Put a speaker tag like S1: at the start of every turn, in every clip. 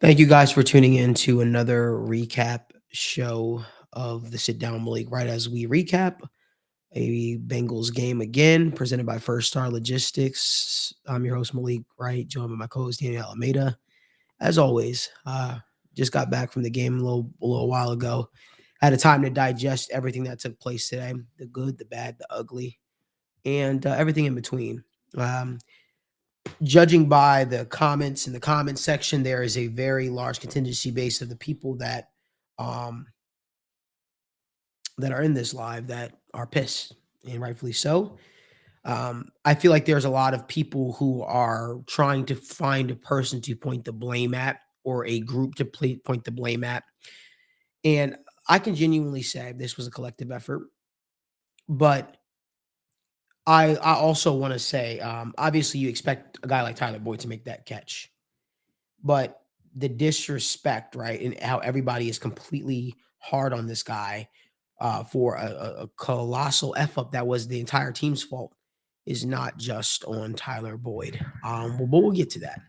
S1: Thank you guys for tuning in to another recap show of the Sit Down Malik. Right as we recap a Bengals game again, presented by First Star Logistics. I'm your host Malik Wright, joined by my co-host Daniel Alameda. As always, just got back from the game a little while ago. Had a time to digest everything that took place today: the good, the bad, the ugly, and everything in between. Um, Judging by the comments in the comment section, there is a very large contingency base of the people um that are in this live that are pissed, and rightfully so. I feel like there's a lot of people who are trying to find a person to point the blame at or a group to point the blame at. And I can genuinely say this was a collective effort, but I also want to say, obviously, you expect a guy like Tyler Boyd to make that catch. But the disrespect, right, and how everybody is completely hard on this guy for a colossal f up that was the entire team's fault is not just on Tyler Boyd. But we'll get to that.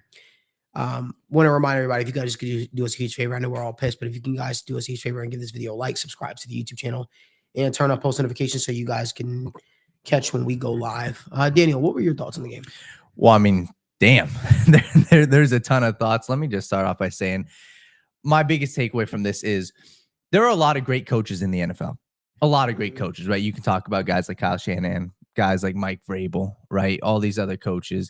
S1: Want to remind everybody, if you guys could do us a huge favor, I know we're all pissed, but if you can guys do us a huge favor and give this video a like, subscribe to the YouTube channel, and turn on post notifications so you guys can catch when we go live. Daniel, what were your thoughts on the game?
S2: Well, I mean, damn, there's a ton of thoughts. Let me just start off by saying my biggest takeaway from this is there are a lot of great coaches in the NFL. A lot of great coaches, right? You can talk about guys like Kyle Shanahan, guys like Mike Vrabel, right? All these other coaches.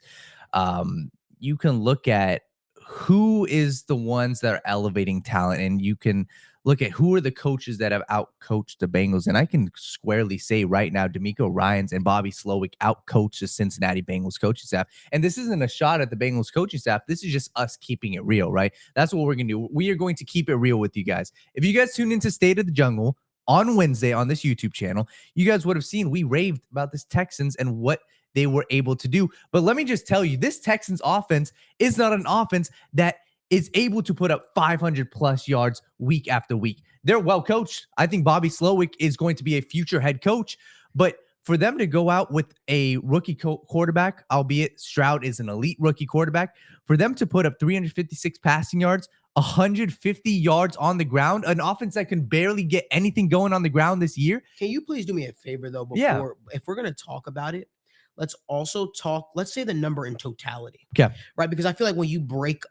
S2: You can look at who is the ones that are elevating talent, and you can look at who are the coaches that have outcoached the Bengals. And I can squarely say right now, Demeco Ryans and Bobby Slowik outcoached the Cincinnati Bengals coaching staff. And this isn't a shot at the Bengals coaching staff. This is just us keeping it real, right? That's what we're going to do. We are going to keep it real with you guys. If you guys tune into State of the Jungle on Wednesday on this YouTube channel, you guys would have seen we raved about this Texans and what they were able to do. But let me just tell you, this Texans offense is not an offense that is able to put up 500 plus yards week after week. They're well coached. I think Bobby Slowik is going to be a future head coach, but for them to go out with a rookie quarterback, albeit Stroud is an elite rookie quarterback, for them to put up 356 passing yards, 150 yards on the ground, an offense that can barely get anything going on the ground this year.
S1: Can you please do me a favor though, if we're going to talk about it, let's also talk, let's say the number in totality.
S2: Okay.
S1: Right? Because I feel like when you break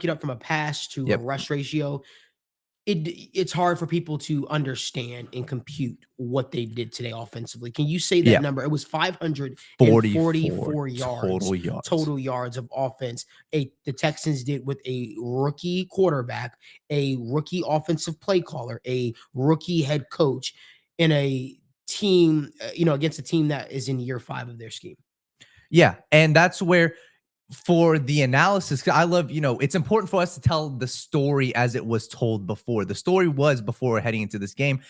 S1: it up from a pass to a rush ratio, it's hard for people to understand and compute what they did today offensively. Can you say that number? It was 544 total yards of offense. The Texans did with a rookie quarterback, a rookie offensive play caller, a rookie head coach, in a team, against a team that is in year 5 of their scheme.
S2: Yeah, and that's where, for the analysis, I love, it's important for us to tell the story as it was told before. The story was before heading into this game.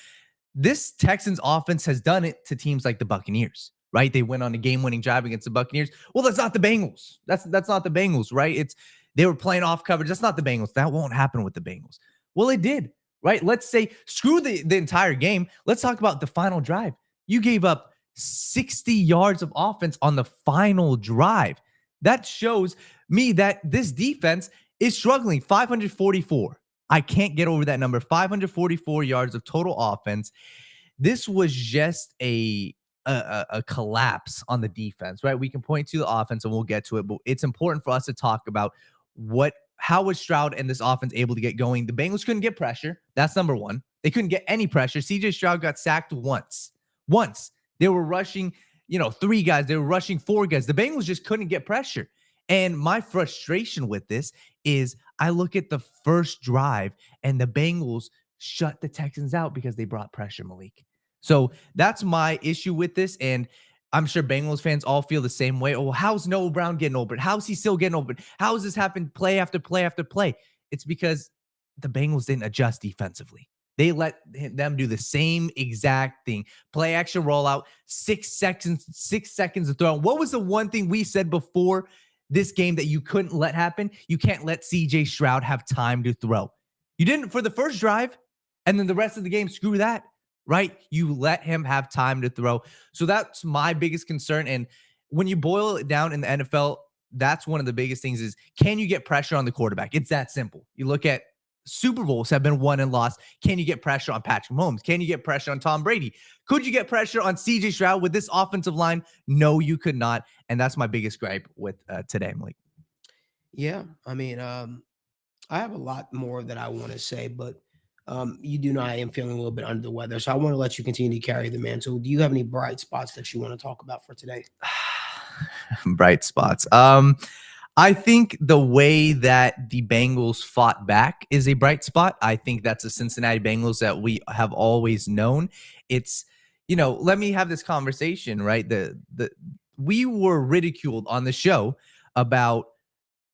S2: This Texans offense has done it to teams like the Buccaneers, right? They went on a game-winning drive against the Buccaneers. Well, that's not the Bengals. That's not the Bengals, right? They were playing off coverage. That's not the Bengals. That won't happen with the Bengals. Well, it did, right? Let's say, screw the entire game. Let's talk about the final drive. You gave up 60 yards of offense on the final drive. That shows me that this defense is struggling. 544. I can't get over that number. 544 yards of total offense. This was just a collapse on the defense, right? We can point to the offense and we'll get to it, but it's important for us to talk about how was Stroud and this offense able to get going. The Bengals couldn't get pressure. That's number one. They couldn't get any pressure. CJ Stroud got sacked once. They were rushing 3 guys. They were rushing 4 guys. The Bengals just couldn't get pressure. And my frustration with this is I look at the first drive and the Bengals shut the Texans out because they brought pressure, Malik. So that's my issue with this. And I'm sure Bengals fans all feel the same way. Oh, how's Noah Brown getting open? How's he still getting open? How has this happened play after play after play? It's because the Bengals didn't adjust defensively. They let them do the same exact thing. Play action rollout, 6 seconds to throw. What was the one thing we said before this game that you couldn't let happen? You can't let CJ Stroud have time to throw. You didn't for the first drive, and then the rest of the game, screw that, right? You let him have time to throw. So that's my biggest concern. And when you boil it down in the NFL, that's one of the biggest things is, can you get pressure on the quarterback? It's that simple. You look at Super Bowls have been won and lost. Can you get pressure on Patrick Mahomes? Can you get pressure on Tom Brady? Could you get pressure on CJ Stroud with this offensive line? No, you could not. And that's my biggest gripe with today, Malik.
S1: Yeah, I mean, I have a lot more that I want to say, but you do know I am feeling a little bit under the weather, so I want to let you continue to carry the mantle. Do you have any bright spots that you want to talk about for today?
S2: Bright spots. I think the way that the Bengals fought back is a bright spot. I think that's the Cincinnati Bengals that we have always known. It's, let me have this conversation, right? We were ridiculed on the show about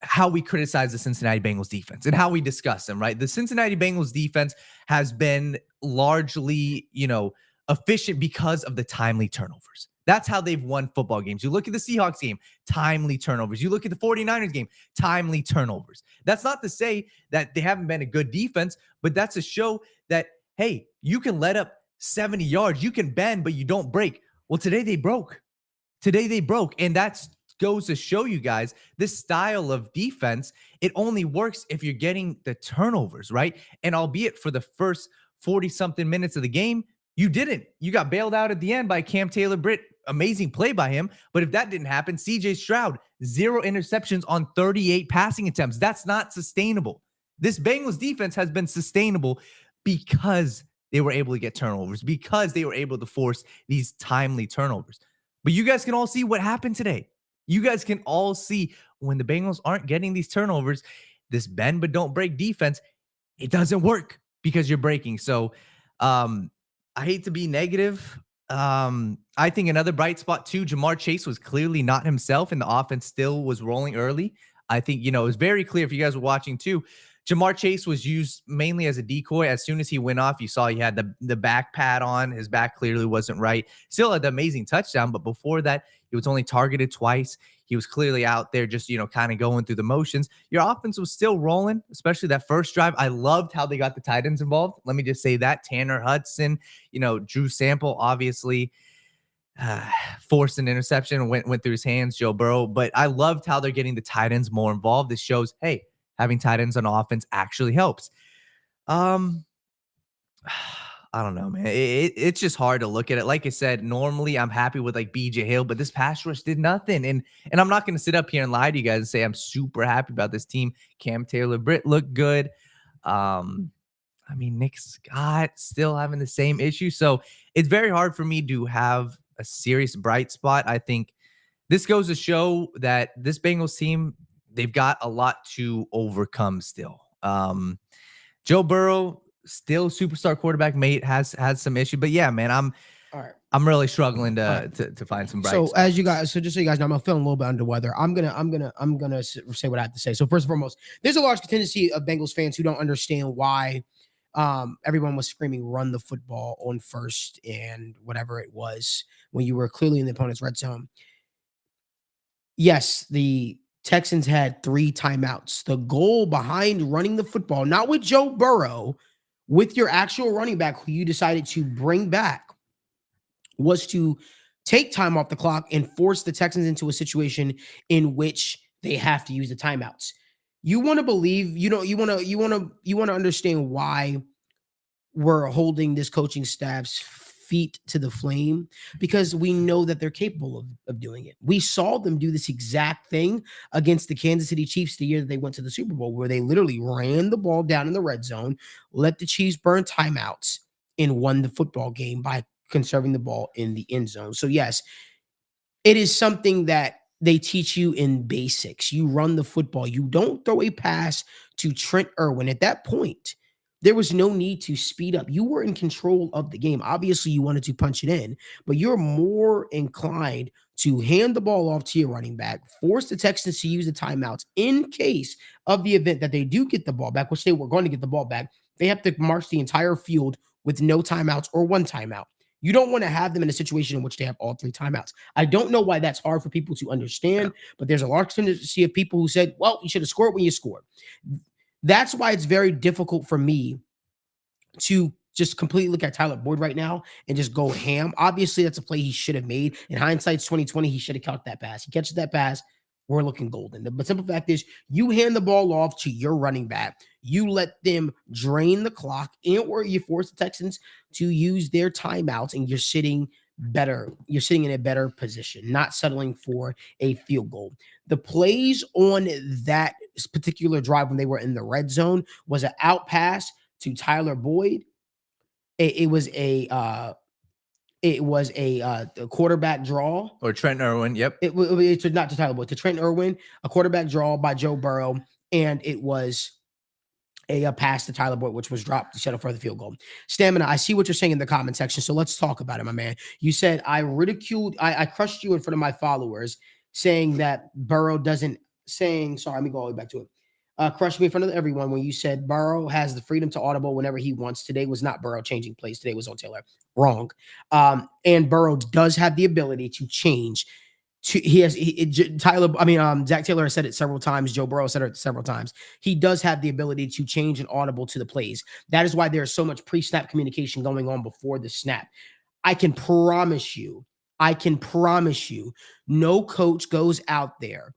S2: how we criticize the Cincinnati Bengals defense and how we discuss them, right? The Cincinnati Bengals defense has been largely, efficient because of the timely turnovers. That's how they've won football games. You look at the Seahawks game, timely turnovers. You look at the 49ers game, timely turnovers. That's not to say that they haven't been a good defense, but that's to show that, hey, you can let up 70 yards. You can bend, but you don't break. Well, today they broke. And that's goes to show you guys this style of defense. It only works if you're getting the turnovers, right? And albeit for the first 40 something minutes of the game, you didn't. You got bailed out at the end by Cam Taylor-Britt. Amazing play by him. But if that didn't happen, CJ Stroud, 0 interceptions on 38 passing attempts. That's not sustainable. This Bengals defense has been sustainable because they were able to get turnovers, because they were able to force these timely turnovers. But you guys can all see what happened today. You guys can all see when the Bengals aren't getting these turnovers, this bend but don't break defense, it doesn't work because you're breaking. So I hate to be negative. I think another bright spot too, Jamar Chase was clearly not himself and the offense still was rolling early. I think, it was very clear if you guys were watching too. Jamar Chase was used mainly as a decoy. As soon as he went off, you saw he had the back pad on. His back clearly wasn't right. Still had the amazing touchdown, but before that, he was only targeted twice. He was clearly out there just, kind of going through the motions. Your offense was still rolling, especially that first drive. I loved how they got the tight ends involved. Let me just say that. Tanner Hudson, Drew Sample, obviously forced an interception, went through his hands, Joe Burrow. But I loved how they're getting the tight ends more involved. This shows, hey, having tight ends on offense actually helps. I don't know, man. It's just hard to look at it. Like I said, normally I'm happy with like BJ Hill, but this pass rush did nothing. And I'm not going to sit up here and lie to you guys and say I'm super happy about this team. Cam Taylor-Britt looked good. Nick Scott still having the same issue. So it's very hard for me to have a serious bright spot. I think this goes to show that this Bengals team, they've got a lot to overcome still. Joe Burrow, still superstar quarterback, mate, has some issue. But yeah, man, I'm really struggling to find some bright spots.
S1: So just so you guys know, I'm feeling a little bit under weather. I'm gonna say what I have to say. So first and foremost, there's a large contingency of Bengals fans who don't understand why everyone was screaming "run the football" on first and whatever it was when you were clearly in the opponent's red zone. Yes, the Texans had 3 timeouts. The goal behind running the football, not with Joe Burrow, with your actual running back who you decided to bring back, was to take time off the clock and force the Texans into a situation in which they have to use the timeouts. You want to believe, you want to understand why we're holding this coaching staff's feet to the flame, because we know that they're capable of doing it. We saw them do this exact thing against the Kansas City Chiefs the year that they went to the Super Bowl, where they literally ran the ball down in the red zone, let the Chiefs burn timeouts, and won the football game by conserving the ball in the end zone. So yes, it is something that they teach you in basics. You run the football. You don't throw a pass to Trent Irwin. At that point, there was no need to speed up. You were in control of the game. Obviously, you wanted to punch it in, but you're more inclined to hand the ball off to your running back, force the Texans to use the timeouts in case of the event that they do get the ball back, which they were going to get the ball back. They have to march the entire field with no timeouts or 1 timeout. You don't want to have them in a situation in which they have all 3 timeouts. I don't know why that's hard for people to understand, but there's a large tendency of people who said, well, you should have scored when you scored. That's why it's very difficult for me to just completely look at Tyler Boyd right now and just go ham. Obviously, that's a play he should have made. In hindsight, 2020, he should have caught that pass. He catches that pass, we're looking golden. But simple fact is, you hand the ball off to your running back, you let them drain the clock, and or you force the Texans to use their timeouts, and you're sitting better. You're sitting in a better position, not settling for a field goal. The plays on that particular drive when they were in the red zone was an out pass to Tyler Boyd. It was a quarterback draw.
S2: Or Trent Irwin. Yep.
S1: It's not to Tyler Boyd, to Trent Irwin, a quarterback draw by Joe Burrow, and it was a pass to Tyler Boyd, which was dropped to settle for the field goal. Stamina, I see what you're saying in the comment section, so let's talk about it, my man. You said I crushed you in front of my followers, saying that Burrow doesn't, sorry, let me go all the way back to it. Crushed me in front of everyone when you said Burrow has the freedom to audible whenever he wants. Today was not Burrow changing plays. Today was on Taylor. Wrong. And Burrow does have the ability to change. Zach Taylor has said it several times. Joe Burrow said it several times. He does have the ability to change an audible to the plays. That is why there is so much pre-snap communication going on before the snap. I can promise you, no coach goes out there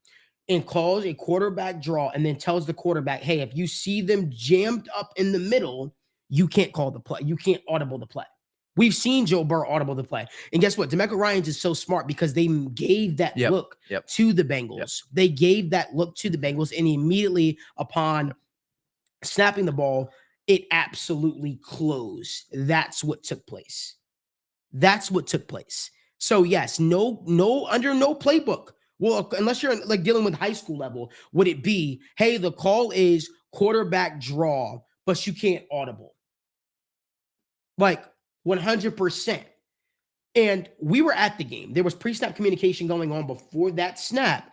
S1: and calls a quarterback draw and then tells the quarterback, hey, if you see them jammed up in the middle, you can't call the play. You can't audible the play. We've seen Joe Burrow audible the play. And guess what? Demeco Ryans is so smart because they gave that look to the Bengals. They gave that look to the Bengals, and immediately upon snapping the ball, it absolutely closed. That's what took place. So yes, under no playbook. Well, unless you're like dealing with high school level, would it be, hey, the call is quarterback draw, but you can't audible? Like 100%. And we were at the game. There was pre-snap communication going on before that snap.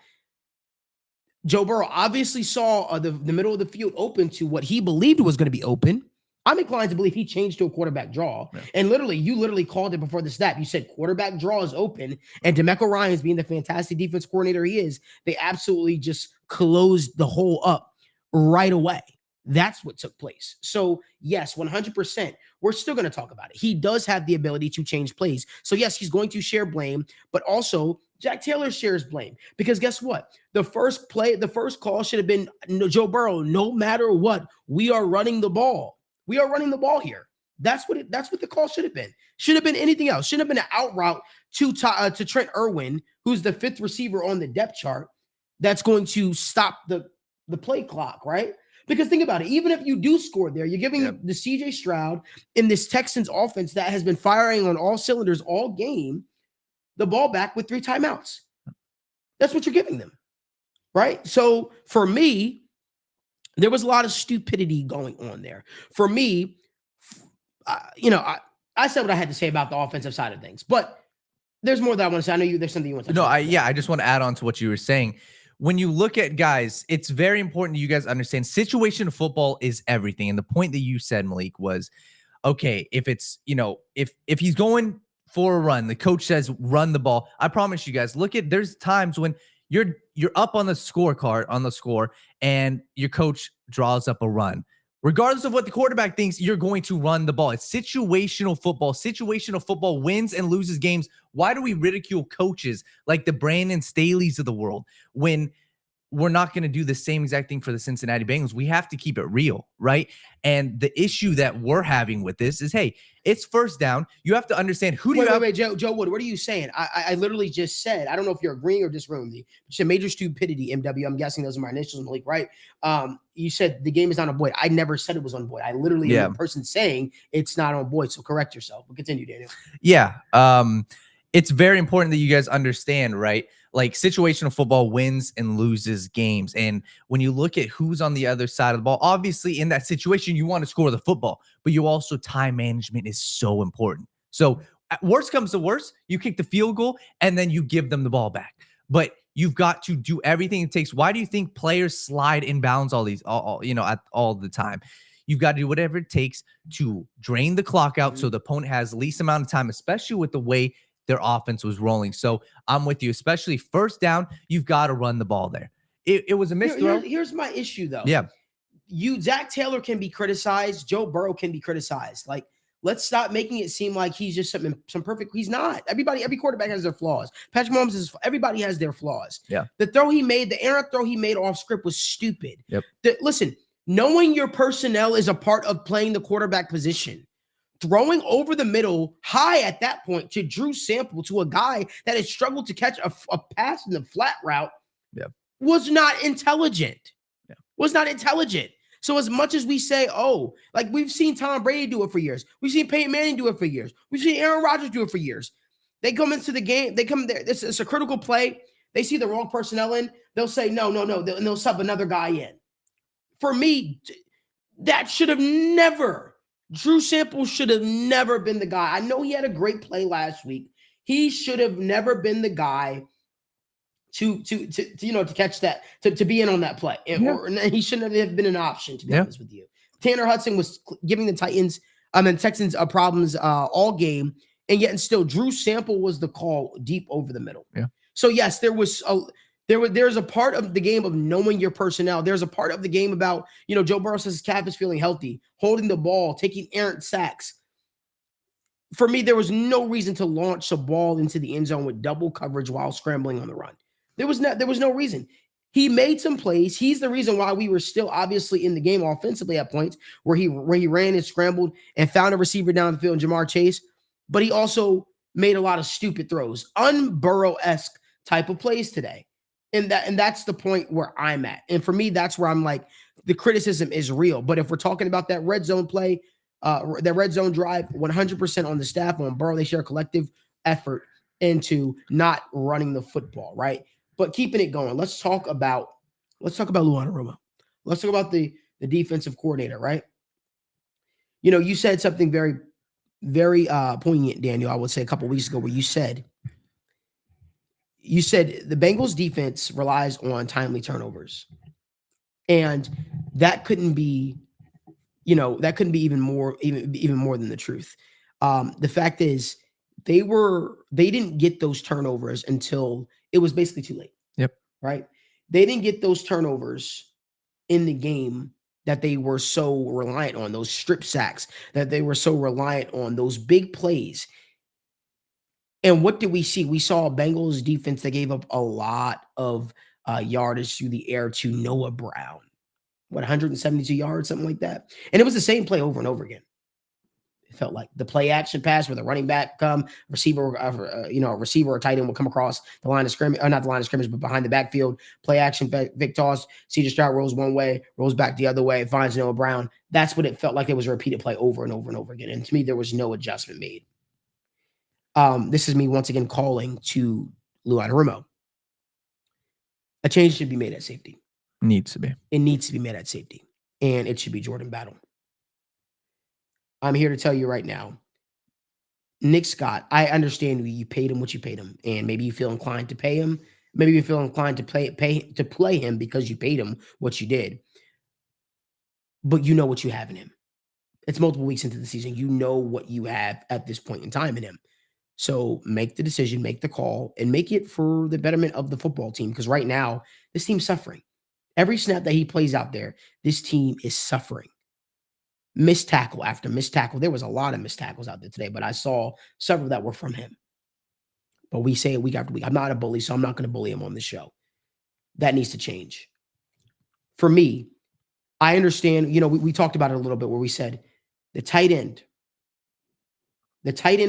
S1: Joe Burrow obviously saw the middle of the field open to what he believed was going to be open. I'm inclined to believe he changed to a quarterback draw. Yeah. And you literally called it before the snap. You said quarterback draw is open. And Demeco Ryans, being the fantastic defense coordinator he is, they absolutely just closed the hole up right away. That's what took place. So yes, 100%. We're still going to talk about it. He does have the ability to change plays. So yes, he's going to share blame, but also Jack Taylor shares blame, because guess what? The first call should have been Joe Burrow. No matter what, we are running the ball. We are running the ball here. That's what the call should have been. Should have been anything else. Should have been an out route to Trent Irwin, who's the 5th receiver on the depth chart. That's going to stop the play clock, right? Because think about it. Even if you do score there, you're giving the CJ Stroud in this Texans offense that has been firing on all cylinders all game the ball back with 3 timeouts. That's what you're giving them, right? So for me, there was a lot of stupidity going on there. For me, I said what I had to say about the offensive side of things, but there's more that I want to say. I know there's something you want to say.
S2: No, I just want to add on to what you were saying. When you look at guys, it's very important you guys understand situational football is everything. And the point that you said, Malik, was, okay, if it's, if he's going for a run, the coach says run the ball. I promise you guys, there's times when you're up on the score, and your coach draws up a run. Regardless of what the quarterback thinks, you're going to run the ball. It's situational football. Situational football wins and loses games. Why do we ridicule coaches like the Brandon Staley's of the world when we're not going to do the same exact thing for the Cincinnati Bengals? We have to keep it real, right? And the issue that we're having with this is, hey, it's first down. You have to understand who do you have.
S1: Wait, Joe Wood, what are you saying? I literally just said, I don't know if you're agreeing or disagreeing with me. You said major stupidity, MW. I'm guessing those are my initials, Malik, right? You said the game is not on Boyd. I never said it was on Boyd. I literally am the person saying it's not on Boyd. So correct yourself. But continue, Daniel.
S2: Yeah. It's very important that you guys understand, right? Like situational football wins and loses games. And when you look at who's on the other side of the ball, obviously in that situation, you want to score the football, but you also time management is so important. So at worst comes to worst, you kick the field goal and then you give them the ball back. But you've got to do everything it takes. Why do you think players slide inbounds all the time? You've got to do whatever it takes to drain the clock out so the opponent has the least amount of time, especially with the way their offense was rolling. So I'm with you, especially first down. You've got to run the ball there. It was a missed throw.
S1: Here's my issue, though.
S2: Yeah.
S1: Zach Taylor can be criticized. Joe Burrow can be criticized. Like, Let's stop making it seem like he's just some perfect. He's not. Every quarterback has their flaws. Patrick Mahomes everybody has their flaws.
S2: Yeah.
S1: The errant throw he made off script was stupid.
S2: Yep.
S1: Listen, knowing your personnel is a part of playing the quarterback position. Throwing over the middle high at that point to Drew Sample, to a guy that had struggled to catch a pass in the flat route, was not intelligent.
S2: Yeah.
S1: Was not intelligent. So as much as we say, oh, like we've seen Tom Brady do it for years. We've seen Peyton Manning do it for years. We've seen Aaron Rodgers do it for years. They come into the game. They come there. It's a critical play. They see the wrong personnel in. They'll say, no. And they'll sub another guy in. For me, that should have never. Drew Sample should have never been the guy. I know he had a great play last week. He should have never been the guy to catch that, to be in on that play. Or he shouldn't have been an option, to be honest with you. Tanner Hudson was giving the Texans problems all game, and yet and still Drew Sample was the call deep over the middle.
S2: Yeah.
S1: So yes, there's a part of the game of knowing your personnel. There's a part of the game about, Joe Burrow says his calf is feeling healthy, holding the ball, taking errant sacks. For me, there was no reason to launch a ball into the end zone with double coverage while scrambling on the run. There was no reason. He made some plays. He's the reason why we were still obviously in the game offensively at points where he ran and scrambled and found a receiver down the field, Jamar Chase. But he also made a lot of stupid throws, un-Burrow-esque type of plays today. And that's the point where I'm at. And for me, that's where I'm like, the criticism is real. But if we're talking about that red zone play, that red zone drive, 100% on the staff, on Burrow, they share a collective effort into not running the football, right? But keeping it going. Let's talk about Lou Anarumo. Let's talk about the defensive coordinator, right? You said something very, very poignant, Daniel, I would say a couple weeks ago, where you said the Bengals defense relies on timely turnovers. And that couldn't be, even more than the truth. The fact is they didn't get those turnovers until it was basically too late.
S2: Yep.
S1: Right. They didn't get those turnovers in the game that they were so reliant on, those strip sacks, that they were so reliant on, those big plays. And what did we see? We saw a Bengals defense that gave up a lot of yardage through the air to Noah Brown. 172 yards, something like that. And it was the same play over and over again. It felt like the play action pass where the running back receiver or tight end will come across the line of scrimmage, or not the line of scrimmage, but behind the backfield. Play action, Vic toss. CJ Stroud rolls one way, rolls back the other way, finds Noah Brown. That's what it felt like. It was a repeated play over and over and over again. And to me, there was no adjustment made. This is me once again calling to Lou Anarumo. A change should be made at safety.
S2: Needs to be.
S1: It needs to be made at safety. And it should be Jordan Battle. I'm here to tell you right now, Nick Scott, I understand you paid him what you paid him, and maybe you feel inclined to pay him. Maybe you feel inclined to play him because you paid him what you did. But you know what you have in him. It's multiple weeks into the season. You know what you have at this point in time in him. So make the decision, make the call, and make it for the betterment of the football team. Because right now, this team's suffering. Every snap that he plays out there, this team is suffering. Missed tackle after missed tackle. There was a lot of missed tackles out there today, but I saw several that were from him. But we say it week after week. I'm not a bully, so I'm not going to bully him on the show. That needs to change. For me, I understand, we talked about it a little bit where we said the tight end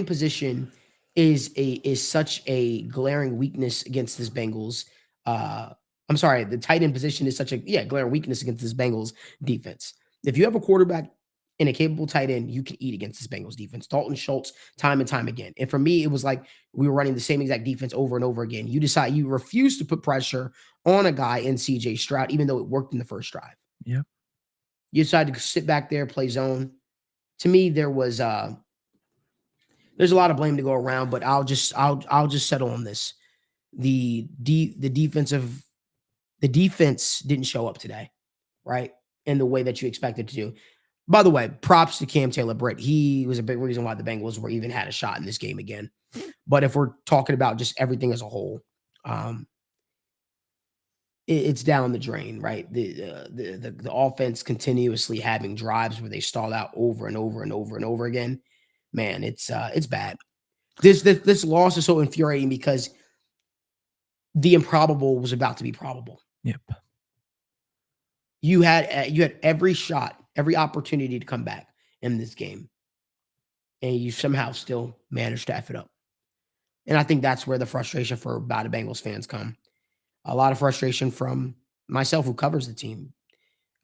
S1: position is such a glaring weakness against this Bengals. I'm sorry, the tight end position is such a glaring weakness against this Bengals defense. If you have a quarterback and a capable tight end, you can eat against this Bengals defense. Dalton Schultz, time and time again. And for me, it was like we were running the same exact defense over and over again. You refuse to put pressure on a guy in CJ Stroud, even though it worked in the first drive.
S2: Yeah.
S1: You decided to sit back there, play zone. To me, there's a lot of blame to go around, but I'll just settle on this. The defense didn't show up today, right? In the way that you expected to do. By the way, props to Cam Taylor-Britt. He was a big reason why the Bengals were even had a shot in this game again. But if we're talking about just everything as a whole, it's down the drain, right? The offense continuously having drives where they stall out over and over and over and over again. man, it's bad. This loss is so infuriating because the improbable was about to be probable.
S2: Yep.
S1: You had every shot, every opportunity to come back in this game, and you somehow still managed to F it up. And I think that's where the frustration for a lot of Bengals fans come. A lot of frustration from myself who covers the team.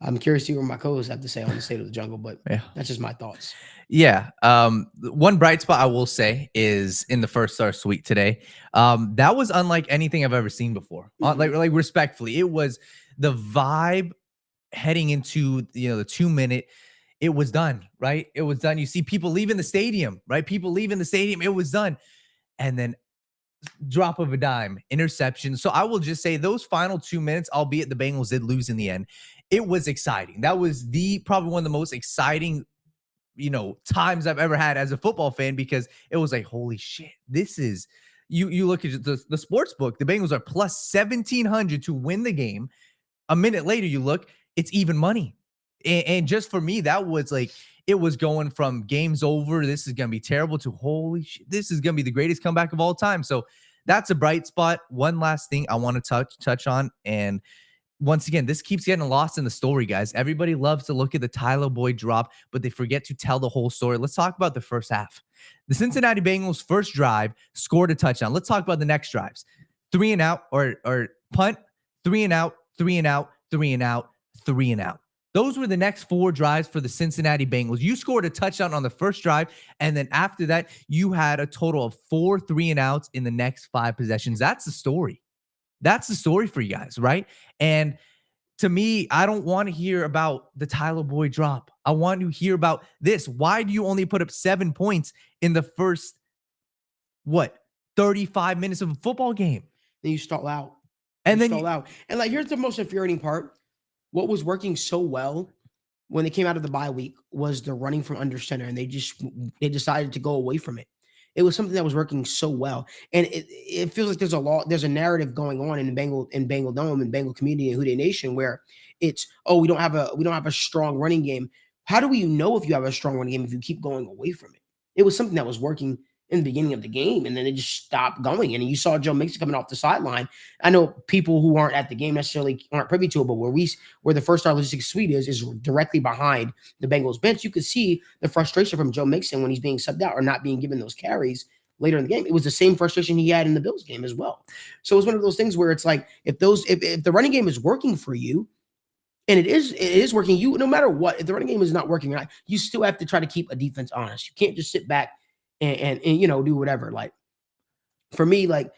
S1: I'm curious to see what my co-hosts have to say on the state of the jungle, but
S2: Yeah.
S1: that's just my thoughts.
S2: Yeah. One bright spot I will say is in the first star suite today. That was unlike anything I've ever seen before. Like respectfully, it was the vibe heading into the 2 minute. It was done, right? It was done. You see people leaving the stadium, right? People leaving the stadium. It was done, and then drop of a dime, interception. So I will just say those final 2 minutes, albeit the Bengals did lose in the end, it was exciting. That was probably one of the most exciting times I've ever had as a football fan, because it was like, holy shit, this is you look at the sports book, the Bengals are plus 1,700 to win the game. A minute later, you look, it's even money. And just for me, that was like, it was going from game's over, this is going to be terrible, to holy shit, this is going to be the greatest comeback of all time. So that's a bright spot. One last thing I want to touch on, and once again, this keeps getting lost in the story, guys. Everybody loves to look at the Tyler Boyd drop, but they forget to tell the whole story. Let's talk about the first half. The Cincinnati Bengals first drive scored a touchdown. Let's talk about the next drives. 3 and out, or punt, 3 and out, 3 and out, 3 and out, 3 and out. Those were the next 4 drives for the Cincinnati Bengals. You scored a touchdown on the first drive, and then after that, you had a total of 4 3 and outs in the next 5 possessions. That's the story. That's the story for you guys, right? And to me, I don't want to hear about the Tyler Boyd drop. I want to hear about this. Why do you only put up 7 points in the first, 35 minutes of a football game?
S1: Then you stall out.
S2: And
S1: you
S2: then
S1: stall out. And like, here's the most infuriating part. What was working so well when they came out of the bye week was the running from under center, and they decided to go away from it. It was something that was working so well, and it feels like there's a narrative going on in Bengal Dome and Bengal community and Houday Nation where it's, oh, we don't have a strong running game. How do we know if you have a strong running game if you keep going away from it? It was something that was working in the beginning of the game, and then it just stopped going. And you saw Joe Mixon coming off the sideline. I know people who aren't at the game necessarily aren't privy to it, but where the first star logistics suite is directly behind the Bengals bench. You could see the frustration from Joe Mixon when he's being subbed out or not being given those carries later in the game. It was the same frustration he had in the Bills game as well. So it was one of those things where it's like, if the running game is working for you, and it is working, you, no matter what, if the running game is not working, right, you still have to try to keep a defense honest. You can't just sit back and do whatever. Like, for me, like,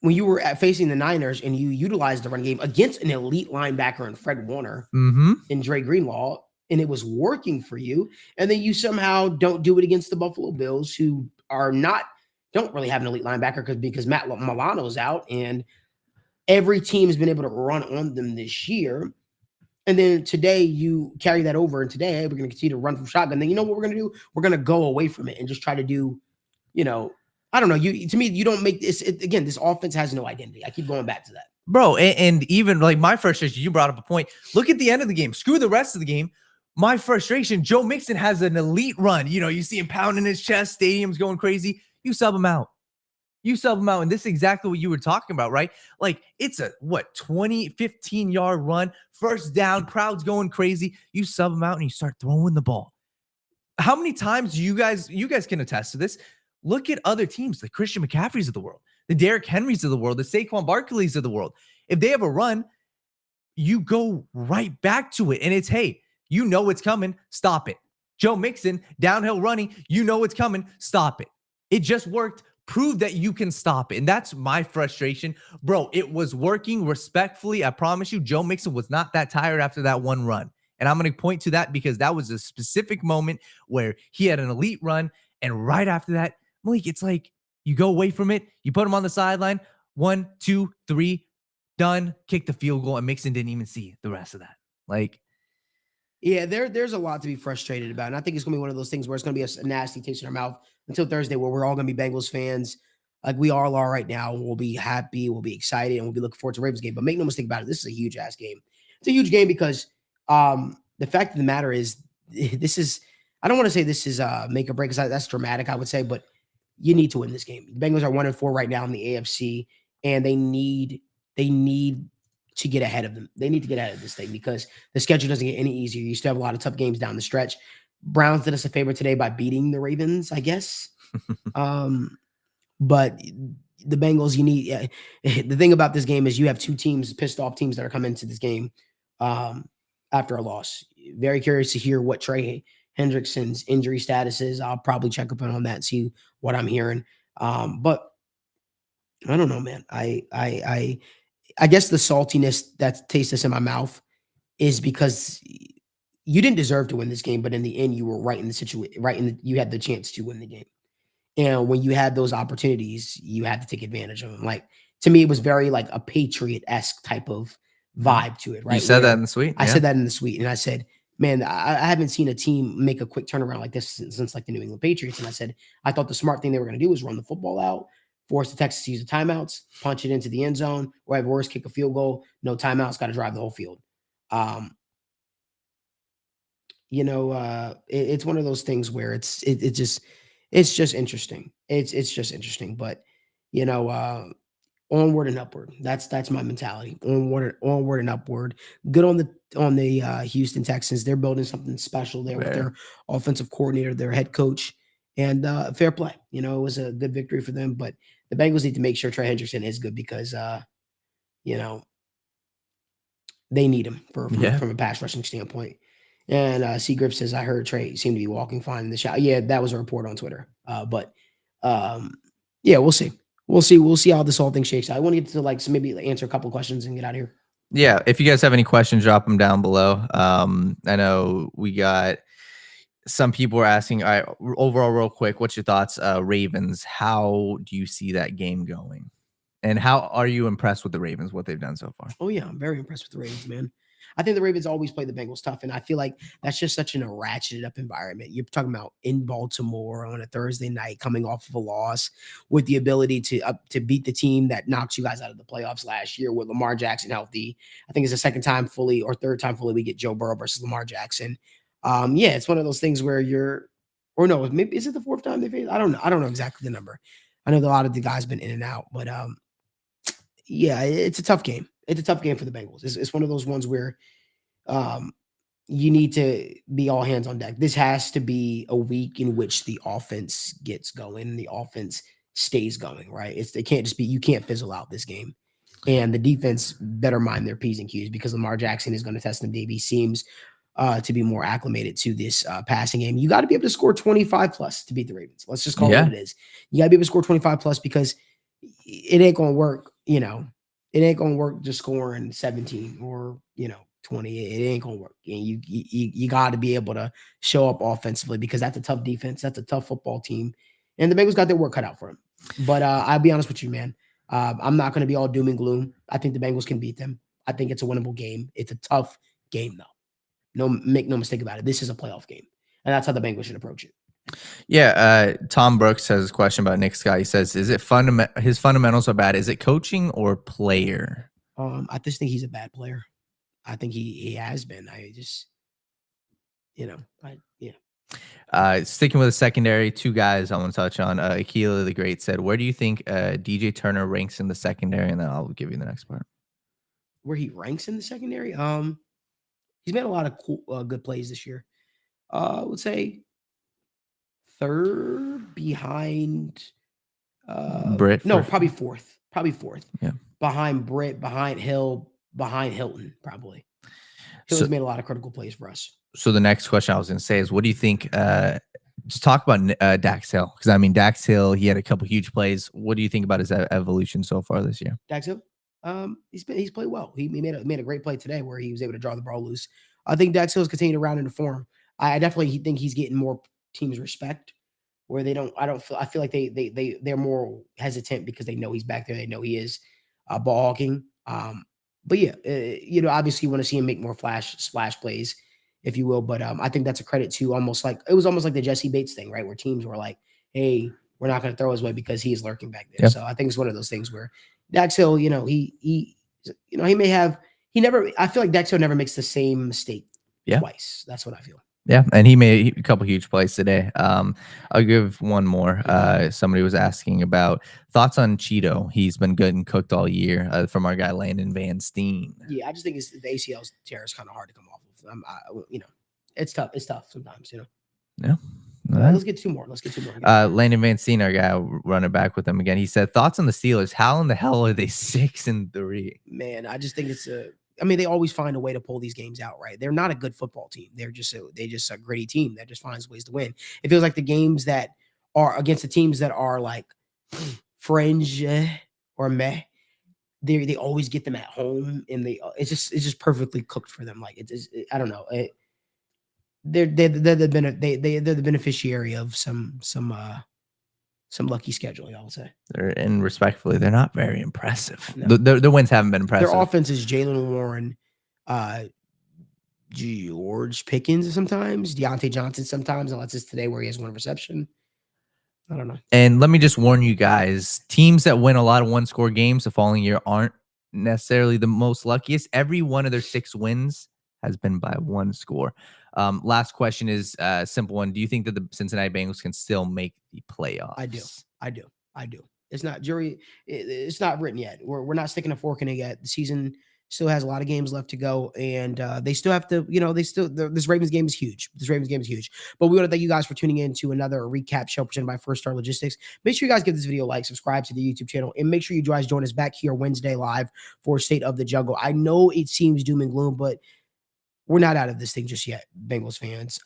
S1: when you were facing the Niners and you utilized the run game against an elite linebacker in Fred Warner and Dre Greenlaw, and it was working for you, and then you somehow don't do it against the Buffalo Bills, who don't really have an elite linebacker because Matt Milano's out, and every team has been able to run on them this year. And then today you carry that over, and today, hey, we're going to continue to run from shotgun. Then you know what we're going to do? We're going to go away from it and just try to do, I don't know. To me, you don't make this. Again, this offense has no identity. I keep going back to that.
S2: Bro, and even like my frustration, you brought up a point. Look at the end of the game. Screw the rest of the game. My frustration, Joe Mixon has an elite run. You see him pounding his chest, stadium's going crazy. You sub him out. And this is exactly what you were talking about, right? Like, it's a 20, 15-yard run, first down, crowd's going crazy. You sub him out and you start throwing the ball. How many times do you guys can attest to this? Look at other teams, the Christian McCaffreys of the world, the Derrick Henrys of the world, the Saquon Barkleys of the world. If they have a run, you go right back to it. And it's, hey, it's coming, stop it. Joe Mixon, downhill running, it's coming, stop it. It just worked. Prove that you can stop it. And that's my frustration. Bro, it was working respectfully. I promise you, Joe Mixon was not that tired after that one run. And I'm going to point to that because that was a specific moment where he had an elite run. And right after that, Malik, it's like you go away from it. You put him on the sideline. 1, 2, 3, done. Kick the field goal. And Mixon didn't even see the rest of that. Like,
S1: yeah, there's a lot to be frustrated about. And I think it's going to be one of those things where it's going to be a nasty taste in our mouth until Thursday, where we're all going to be Bengals fans like we all are right now. We'll be happy, we'll be excited, and we'll be looking forward to Ravens game. But make no mistake about it, this is a huge-ass game. It's a huge game because the fact of the matter is, this is I don't want to say this is make or break because that's dramatic, I would say, but you need to win this game. The Bengals are 1-4 right now in the AFC, and they need to get ahead of them. They need to get ahead of this thing because the schedule doesn't get any easier. You still have a lot of tough games down the stretch. Browns did us a favor today by beating the Ravens, I guess. But the Bengals, you need the thing about this game is you have two teams, pissed off teams that are coming into this game after a loss. Very curious to hear what Trey Hendrickson's injury status is. I'll probably check up on that and see what I'm hearing. But I don't know, man. I guess the saltiness that tastes this in my mouth is because you didn't deserve to win this game, but in the end, you were right in the situation, you had the chance to win the game. And when you had those opportunities, you had to take advantage of them. Like to me, it was very like a Patriot-esque type of vibe to it, right?
S2: You said that
S1: Where
S2: in the suite.
S1: I said that in the suite, and I said, "Man, I haven't seen a team make a quick turnaround like this since like the New England Patriots." And I said, I thought the smart thing they were going to do was run the football out, force the Texans to use the timeouts, punch it into the end zone, or at worst, kick a field goal. No timeouts, got to drive the whole field. It's one of those things where it's just interesting. It's just interesting, but you know, onward and upward. That's my mentality. Onward and upward. Good on the Houston Texans. They're building something special there with their offensive coordinator, their head coach, and fair play. It was a good victory for them. But the Bengals need to make sure Trey Hendrickson is good because they need him from a pass rushing standpoint. And C. Griff says, I heard Trey seemed to be walking fine in the shot. Yeah, that was a report on Twitter. But we'll see. We'll see how this whole thing shakes out. I want to get to maybe answer a couple questions and get out of here.
S2: Yeah, if you guys have any questions, drop them down below. I know we got some people are asking, all right, overall, real quick, what's your thoughts, Ravens? How do you see that game going? And how are you impressed with the Ravens, what they've done so far?
S1: Oh, yeah, I'm very impressed with the Ravens, man. I think the Ravens always play the Bengals tough, and I feel like that's just such a ratcheted up environment. You're talking about in Baltimore on a Thursday night, coming off of a loss, with the ability to beat the team that knocked you guys out of the playoffs last year with Lamar Jackson healthy. I think it's the second time fully or third time fully we get Joe Burrow versus Lamar Jackson. It's one of those things where maybe is it the fourth time they faced? I don't know exactly the number. I know a lot of the guys been in and out, but it's a tough game. It's a tough game for the Bengals. It's one of those ones where you need to be all hands on deck. This has to be a week in which the offense gets going, the offense stays going, right? You can't fizzle out this game. And the defense better mind their P's and Q's because Lamar Jackson is going to test them deep. He seems to be more acclimated to this passing game. You got to be able to score 25 plus to beat the Ravens. Let's just call it what it is. You got to be able to score 25 plus because it ain't going to work, It ain't gonna work just scoring 17 or 20. It ain't gonna work. And you got to be able to show up offensively because that's a tough defense. That's a tough football team, and the Bengals got their work cut out for them. But I'll be honest with you, man. I'm not going to be all doom and gloom. I think the Bengals can beat them. I think it's a winnable game. It's a tough game though. Make no mistake about it. This is a playoff game, and that's how the Bengals should approach it.
S2: Yeah, Tom Brooks has a question about Nick Scott. He says, "Is it his fundamentals are bad? Is it coaching or player?"
S1: I just think he's a bad player. I think he has been. I just,
S2: Sticking with the secondary, two guys I want to touch on. Akila the Great said, "Where do you think DJ Turner ranks in the secondary?" And then I'll give you the next part.
S1: Where he ranks in the secondary? He's made a lot of cool, good plays this year. I would say third behind
S2: Britt.
S1: No, probably fourth.
S2: Yeah.
S1: Behind Britt, behind Hill, behind Hilton, probably. Hill's made a lot of critical plays for us.
S2: So the next question I was going to say is, what do you think? Just talk about Dax Hill, because I mean Dax Hill, he had a couple huge plays. What do you think about his evolution so far this year?
S1: Dax Hill, he's played well. He made a great play today where he was able to draw the ball loose. I think Dax Hill's continued to round into form. I definitely think he's getting more teams respect where I feel like they're more hesitant because they know he's back there. They know he is ball hawking. But yeah, obviously you want to see him make more splash plays, if you will. But I think that's a credit to almost like the Jesse Bates thing, right? Where teams were like, hey, we're not going to throw his way because he's lurking back there. Yep. So I think it's one of those things where Dax Hill, I feel like Dax Hill never makes the same mistake twice. That's what I feel.
S2: Yeah, and he made a couple huge plays today. I'll give one more.
S1: Mhm.
S2: Somebody was asking about thoughts on Cheeto. He's been good and cooked all year from our guy Landon Van Steen.
S1: Yeah, I just think it's the ACL tear is kind of hard to come off of. It's tough. It's tough sometimes.
S2: Yeah. All right.
S1: Let's get two more. Let's get two more.
S2: Landon Van Steen, our guy, running back with him again. He said, "Thoughts on the Steelers? How in the hell are they 6-3?"
S1: Man, I just think it's a. I mean, they always find a way to pull these games out, right? They're not a good football team. They just a gritty team that just finds ways to win. It feels like the games that are against the teams that are like fringe or meh. They always get them at home, and it's just perfectly cooked for them. Like I don't know. They're the beneficiary of some lucky scheduling, I would say.
S2: And respectfully, they're not very impressive.
S1: No.
S2: The wins haven't been
S1: Their
S2: impressive.
S1: offense is Jalen Warren, uh, George Pickens sometimes, Deontay Johnson sometimes, unless it's today where he has one reception. I don't know.
S2: And let me just warn you guys, teams that win a lot of one-score games the following year aren't necessarily the most luckiest. Every one of their 6 wins has been by 1 score. Last question is a simple one. Do you think that the Cincinnati Bengals can still make the playoffs?
S1: I do. I do. It's not it's not written yet. We're not sticking a fork in it yet. The season still has a lot of games left to go, and they still have to. This Ravens game is huge. This Ravens game is huge. But we want to thank you guys for tuning in to another recap show presented by First Star Logistics. Make sure you guys give this video a like, subscribe to the YouTube channel, and make sure you guys join us back here Wednesday live for State of the Jungle. I know it seems doom and gloom, but we're not out of this thing just yet, Bengals fans.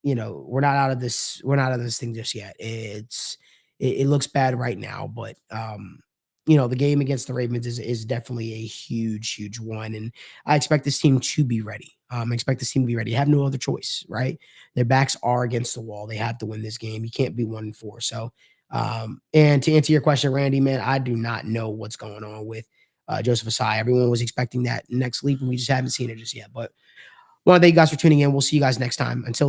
S1: We're not out of this. We're not out of this thing just yet. It looks bad right now, but the game against the Ravens is definitely a huge one, and I expect this team to be ready. I expect this team to be ready. They have no other choice, right? Their backs are against the wall. They have to win this game. You can't be 1-4. So, and to answer your question, Randy, man, I do not know what's going on with Joseph Asai. Everyone was expecting that next leap, and we just haven't seen it just yet. But want to thank you guys for tuning in. We'll see you guys next time. Until